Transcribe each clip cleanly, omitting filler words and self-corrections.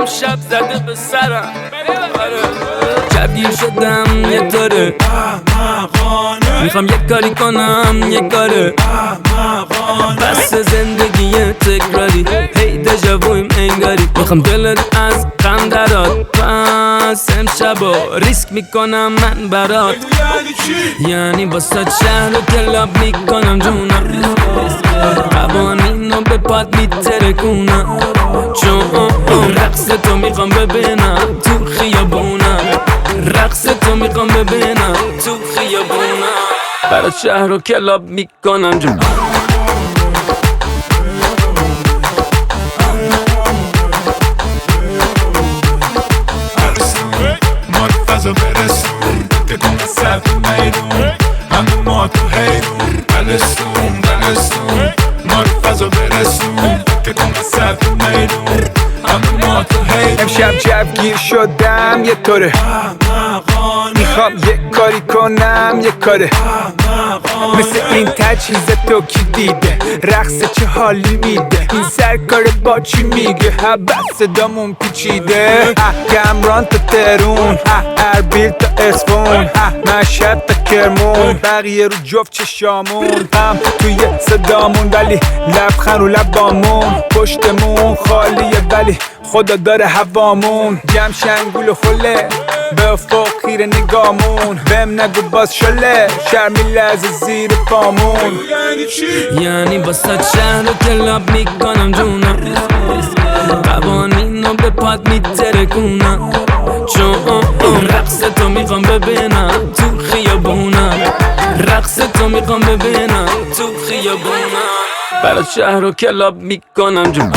امشب زده به سرم جبگیر شدم یه طوره میخوام یک کاری کنم یه کاره بس زندگی تکراری هی دژاوویم انگاری میخوام دلت از غم درات پس امشبا ریسک میکنم من برات یعنی واسه شهر رو کلاب میکنم جونم قوانین رو به پاد میترکونم چون رقص تو میخوام ببینم تو خیابونم رقص تو میخوام ببینم تو خیابونم برات شهر رو کلاب میکنم جونم مرتضی برسون که کنه سر میدون همه ما تو حیرون بلستون مرتضی برسون که کنه سر میدون همه ما تو حیرون امشب جوگیر شدم یه طوره میخوام یک کاری کنم یه کاره مثل این تجهیز تو کی دیده رقص چه حالی میده این سرکار با چی میگه حبت صدامون پیچیده کمران تا ترون اربیل تا اصفون مشهد تا کرمون بقیه رو جفت چشامون هم توی صدامون ولی لبخند رو لبامون پشتمون خالیه ولی خدا داره هوامون جمع شنگول و خله به افق خیره نگامون بهم نگو باز شله شرمی لحظه زیر پامون یعنی واسه شهر رو کلاب میکنم جونم قوانین رو به پاد میترکونم چون رقص تو میخوام ببینم تو خیابونم رقص تو میخوام ببینم تو خیابونم برات شهر رو کلاب میکنم جونم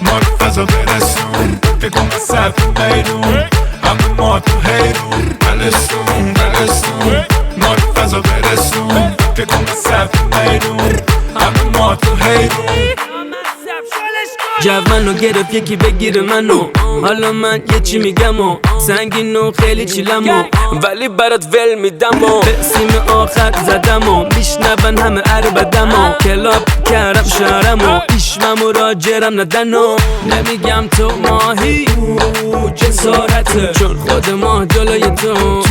مرتضی برسون که کنه سر میدون همه ما تو حیرون بلستون مرتضی برسون که کنه سر میدون همه ما تو حیرون جو منو گرفت یکی بگیره منو حالا من یه چی میگم و سنگین و خیلی چیلم و ولی برات ول میدم و به سیم آخر زدم و میشنون همه عربدم و کلاب کردم شهرم و ایشمم و راجرم ندن و نمیگم تو ماهی جسارته چون خود ما جلوی تو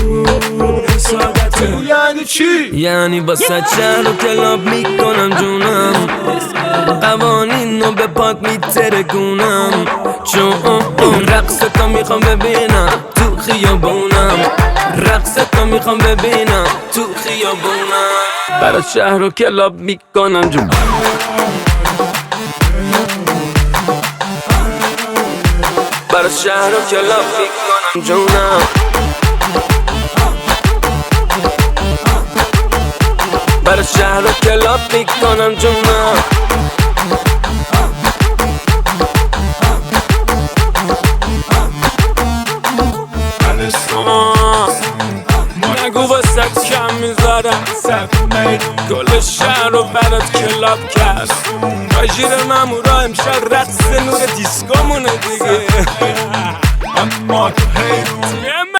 سادته یعنی چی؟ یعنی واسه شهر رو کلاب میکنم جونم قوانین رو به پاد میترکونم چون رقص تو میخوام ببینم تو خیابونم رقص تو میخوام ببینم تو خیابونم برات شهر رو کلاب میکنم جونم برات شهر رو کلاب میکنم جونم برات شهر رو کلاب میکنم جونم نگو واسه کم میذارم گل شهر رو برات کلاب کرد راجیر ممورا امشب رقص نور دیسکومونه دیگه اما تو حیرون